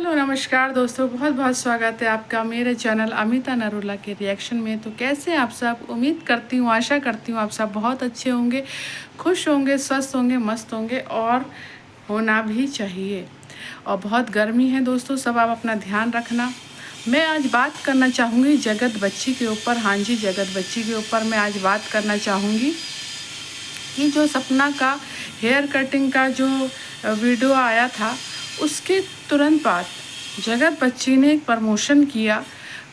Hello नमस्कार दोस्तों, बहुत बहुत स्वागत है आपका मेरे चैनल अमिता नरूला के रिएक्शन में। तो कैसे हैं आप सब? उम्मीद करती हूँ, आशा करती हूँ आप सब बहुत अच्छे होंगे, खुश होंगे, स्वस्थ होंगे, मस्त होंगे और होना भी चाहिए। और बहुत गर्मी है दोस्तों, सब आप अपना ध्यान रखना। मैं आज बात करना चाहूँगी जगत बच्ची के ऊपर। हाँ जी, जगत बच्ची के ऊपर मैं आज बात करना चाहूँगी कि जो सपना का हेयर कटिंग का जो वीडियो आया था, उसके तुरंत बाद जगत बच्ची ने एक प्रमोशन किया,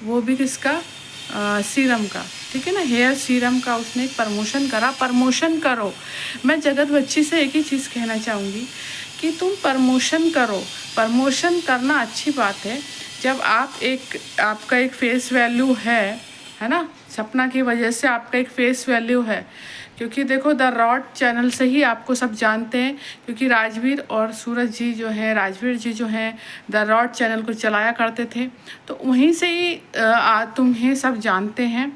वो भी किसका, सीरम का। ठीक है ना, हेयर सीरम का उसने एक प्रमोशन करा। प्रमोशन करो, मैं जगत बच्ची से एक ही चीज़ कहना चाहूँगी कि तुम प्रमोशन करो। प्रमोशन करना अच्छी बात है जब आपका एक फेस वैल्यू है ना। सपना की वजह से आपका एक फेस वैल्यू है, क्योंकि देखो द रॉड चैनल से ही आपको सब जानते हैं, क्योंकि राजवीर और सूरज जी जो हैं, राजवीर जी जो हैं द रॉड चैनल को चलाया करते थे, तो वहीं से ही तुम्हें सब जानते हैं।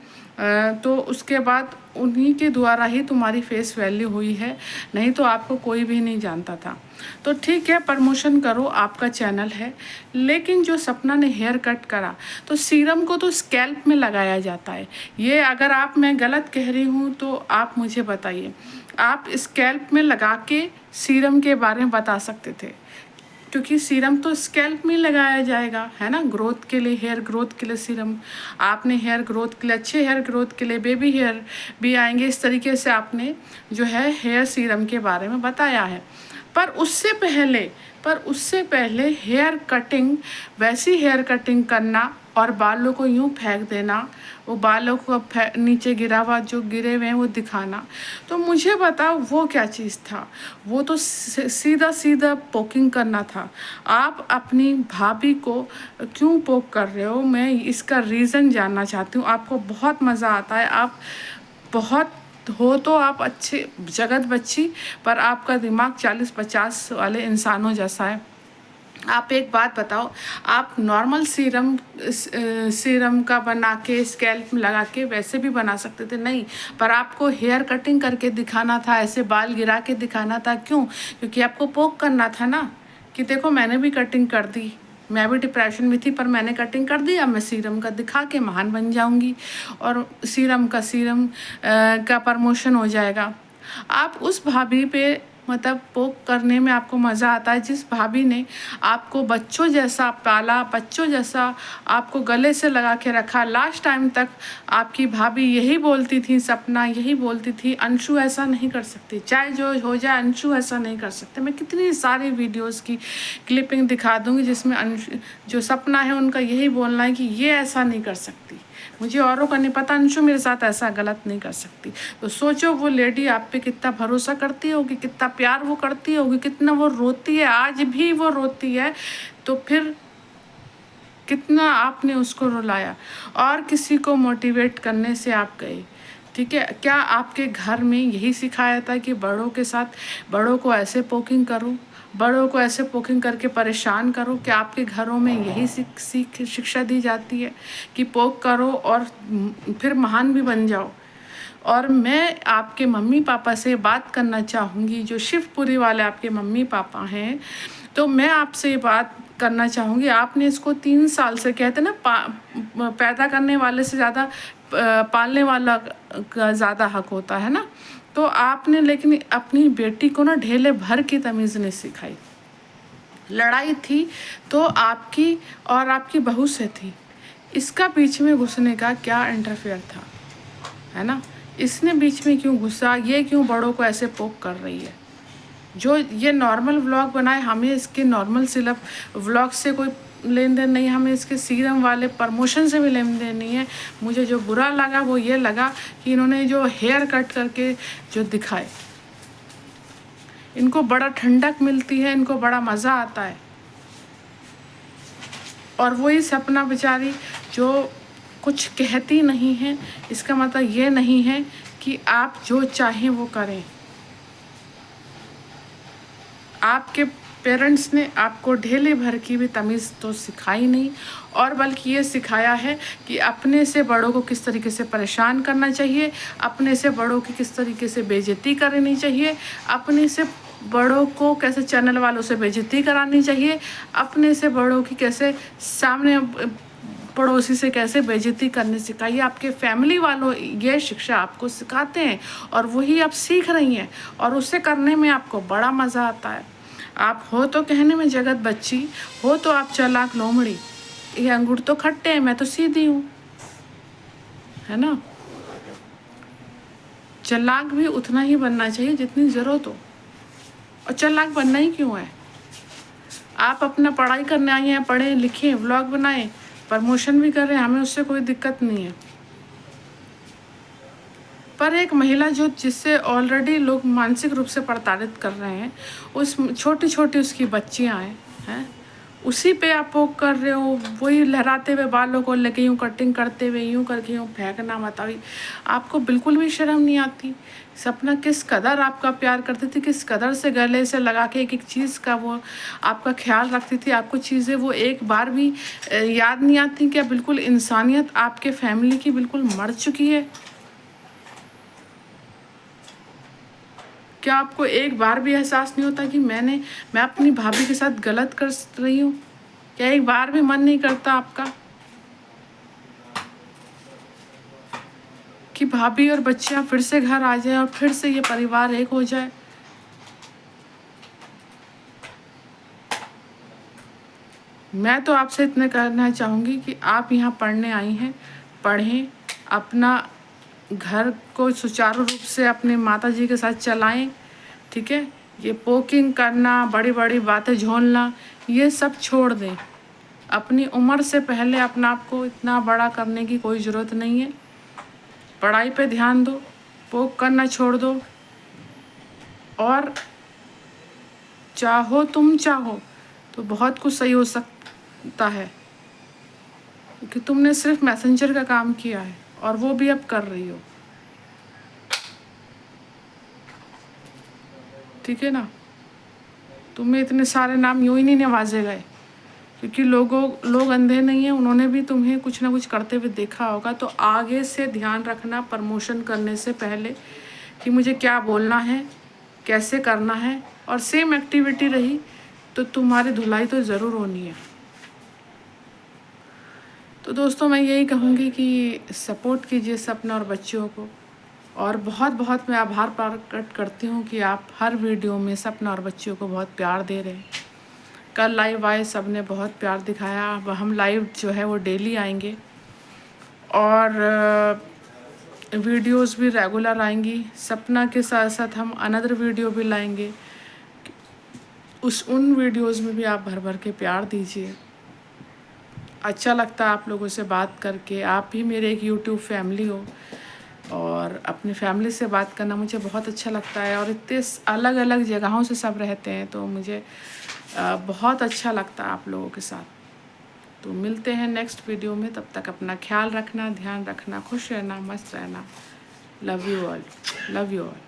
तो उसके बाद उन्हीं के द्वारा ही तुम्हारी फेस वैल्यू हुई है, नहीं तो आपको कोई भी नहीं जानता था। तो ठीक है, प्रमोशन करो, आपका चैनल है। लेकिन जो सपना ने हेयर कट करा, तो सीरम को तो स्कैल्प में लगाया जाता है। ये अगर मैं गलत कह रही हूँ तो आप मुझे बताइए। आप स्कैल्प में लगा के सीरम के बारे में बता सकते थे, क्योंकि सीरम तो स्कैल्प में लगाया जाएगा, है ना, ग्रोथ के लिए, हेयर ग्रोथ के लिए सीरम। आपने हेयर ग्रोथ के लिए, अच्छे हेयर ग्रोथ के लिए, बेबी हेयर भी आएंगे, इस तरीके से आपने जो है हेयर सीरम के बारे में बताया है। पर उससे पहले हेयर कटिंग, वैसी हेयर कटिंग करना और बालों को यूं फेंक देना, वो बालों को नीचे गिरा हुआ जो गिरे हुए हैं वो दिखाना, तो मुझे बताओ वो क्या चीज़ था? वो तो सीधा सीधा पोकिंग करना था। आप अपनी भाभी को क्यों पोक कर रहे हो? मैं इसका रीज़न जानना चाहती हूँ। आपको बहुत मज़ा आता है, आप बहुत हो तो आप अच्छे जगत बच्ची, पर आपका दिमाग 40-50 वाले इंसानों जैसा है। आप एक बात बताओ, आप नॉर्मल सीरम का बना के स्कैल्प में लगा के वैसे भी बना सकते थे, नहीं, पर आपको हेयर कटिंग करके दिखाना था, ऐसे बाल गिरा के दिखाना था। क्यों? क्योंकि आपको पोक करना था ना, कि देखो मैंने भी कटिंग कर दी, मैं भी डिप्रेशन में थी पर मैंने कटिंग कर दी, अब मैं सीरम का दिखा के महान बन जाऊंगी और सीरम का प्रमोशन हो जाएगा। आप उस भाभी पे मतलब पोक करने में आपको मज़ा आता है, जिस भाभी ने आपको बच्चों जैसा पाला, बच्चों जैसा आपको गले से लगा के रखा। लास्ट टाइम तक आपकी भाभी यही बोलती थी, सपना यही बोलती थी, अंशु ऐसा नहीं कर सकती, चाहे जो हो जाए अंशु ऐसा नहीं कर सकते। मैं कितनी सारी वीडियोस की क्लिपिंग दिखा दूंगी जिसमें अंशु, जो सपना है उनका यही बोलना है कि ये ऐसा नहीं कर सकती, मुझे औरों का नहीं पता, अंशु मेरे साथ ऐसा गलत नहीं कर सकती। तो सोचो वो लेडी आप पे कितना भरोसा करती होगी, कितना प्यार वो करती होगी, कितना वो रोती है, आज भी वो रोती है, तो फिर कितना आपने उसको रुलाया और किसी को मोटिवेट करने से आप गए। ठीक है, क्या आपके घर में यही सिखाया था कि बड़ों के साथ, बड़ों को ऐसे पोकिंग करो, बड़ों को ऐसे पोकिंग करके परेशान करो? क्या आपके घरों में यही शिक्षा दी जाती है कि पोक करो और फिर महान भी बन जाओ? और मैं आपके मम्मी पापा से बात करना चाहूँगी, जो शिवपुरी वाले आपके मम्मी पापा हैं, तो मैं आपसे ये बात करना चाहूँगी, आपने इसको 3 साल से, कहते ना पैदा करने वाले से ज़्यादा पालने वाला का ज़्यादा हक होता है ना, तो आपने लेकिन अपनी बेटी को ना ढेले भर की तमीज़ नहीं सिखाई। लड़ाई थी तो आपकी और आपकी बहू से थी, इसका बीच में घुसने का क्या इंटरफेयर था, है ना? इसने बीच में क्यों घुसा? ये क्यों बड़ों को ऐसे पोक कर रही है? जो ये नॉर्मल व्लॉग बनाए, हमें इसके नॉर्मल सिर्फ व्लॉग से कोई लेन देन नहीं, हमें इसके सीरम वाले प्रमोशन से भी लेन देन नहीं है। मुझे जो बुरा लगा वो ये लगा कि इन्होंने जो हेयर कट करके जो दिखाए, इनको बड़ा ठंडक मिलती है, इनको बड़ा मज़ा आता है। और वही सपना बेचारी जो कुछ कहती नहीं है, इसका मतलब ये नहीं है कि आप जो चाहें वो करें। आपके पेरेंट्स ने आपको ढेले भर की भी तमीज़ तो सिखाई नहीं, और बल्कि ये सिखाया है कि अपने से बड़ों को किस तरीके से परेशान करना चाहिए, अपने से बड़ों की किस तरीके से बेइज्जती करनी चाहिए, अपने से बड़ों को कैसे चैनल वालों से बेइज्जती करानी चाहिए, अपने से बड़ों की कैसे सामने पड़ोसी से कैसे बेइज्जती करनी सिखाइए। आपके फैमिली वालों ये शिक्षा आपको सिखाते हैं और वही आप सीख रही हैं और उसे करने में आपको बड़ा मज़ा आता है। आप हो तो कहने में जगत बच्ची, हो तो आप चालाक लोमड़ी। ये अंगूर तो खट्टे हैं, मैं तो सीधी हूँ, है ना। चालाक भी उतना ही बनना चाहिए जितनी ज़रूरत हो। और चालाक बनना ही क्यों है? आप अपना पढ़ाई करने आई हैं, पढ़ें लिखें, व्लॉग बनाएं, प्रमोशन भी कर रहे हैं, हमें उससे कोई दिक्कत नहीं है। पर एक महिला जो जिससे ऑलरेडी लोग मानसिक रूप से प्रताड़ित कर रहे हैं, उस छोटी छोटी उसकी बच्चियां हैं, उसी पे आप वो कर रहे हो, वही लहराते हुए बालों को लेके यूँ कटिंग करते हुए यूँ करके यूँ फेंकना। बताइए आपको बिल्कुल भी शर्म नहीं आती? सपना किस कदर आपका प्यार करती थी, किस कदर से गले से लगा के एक एक चीज़ का वो आपका ख्याल रखती थी। आपको चीज़ें वो एक बार भी याद नहीं आती? क्या बिल्कुल इंसानियत आपके फैमिली की बिल्कुल मर चुकी है? क्या आपको एक बार भी एहसास नहीं होता कि मैं अपनी भाभी के साथ गलत कर रही हूँ? क्या एक बार भी मन नहीं करता आपका कि भाभी और बच्चियाँ फिर से घर आ जाए और फिर से ये परिवार एक हो जाए? मैं तो आपसे इतने कहना चाहूँगी कि आप यहाँ पढ़ने आई हैं, पढ़ें, अपना घर को सुचारू रूप से अपने माताजी के साथ चलाएं, ठीक है। ये पोकिंग करना, बड़ी बड़ी बातें झोलना, ये सब छोड़ दें। अपनी उम्र से पहले अपना आप को इतना बड़ा करने की कोई ज़रूरत नहीं है। पढ़ाई पे ध्यान दो, पोक करना छोड़ दो, और चाहो तो बहुत कुछ सही हो सकता है, क्योंकि तुमने सिर्फ मैसेंजर का काम किया है और वो भी अब कर रही हो, ठीक है ना। तुम्हें इतने सारे नाम यूं ही नहीं नवाजे गए, क्योंकि लोग अंधे नहीं हैं, उन्होंने भी तुम्हें कुछ ना कुछ करते हुए देखा होगा। तो आगे से ध्यान रखना प्रमोशन करने से पहले कि मुझे क्या बोलना है, कैसे करना है। और सेम एक्टिविटी रही तो तुम्हारी धुलाई तो ज़रूर होनी है। तो दोस्तों मैं यही कहूँगी कि सपोर्ट कीजिए सपना और बच्चियों को, और बहुत बहुत मैं आभार प्रकट करती हूँ कि आप हर वीडियो में सपना और बच्चियों को बहुत प्यार दे रहे हैं। कल लाइव आए, सब ने बहुत प्यार दिखाया। अब हम लाइव जो है वो डेली आएंगे और वीडियोस भी रेगुलर आएंगी। सपना के साथ साथ हम अनदर वीडियो भी लाएंगे, उन वीडियोस में भी आप भर भर के प्यार दीजिए। अच्छा लगता है आप लोगों से बात करके। आप ही मेरे एक यूट्यूब फैमिली हो और अपनी फैमिली से बात करना मुझे बहुत अच्छा लगता है। और इतने अलग अलग जगहों से सब रहते हैं, तो मुझे बहुत अच्छा लगता है आप लोगों के साथ। तो मिलते हैं नेक्स्ट वीडियो में, तब तक अपना ख्याल रखना, ध्यान रखना, खुश रहना, मस्त रहना। Love you all, love you all.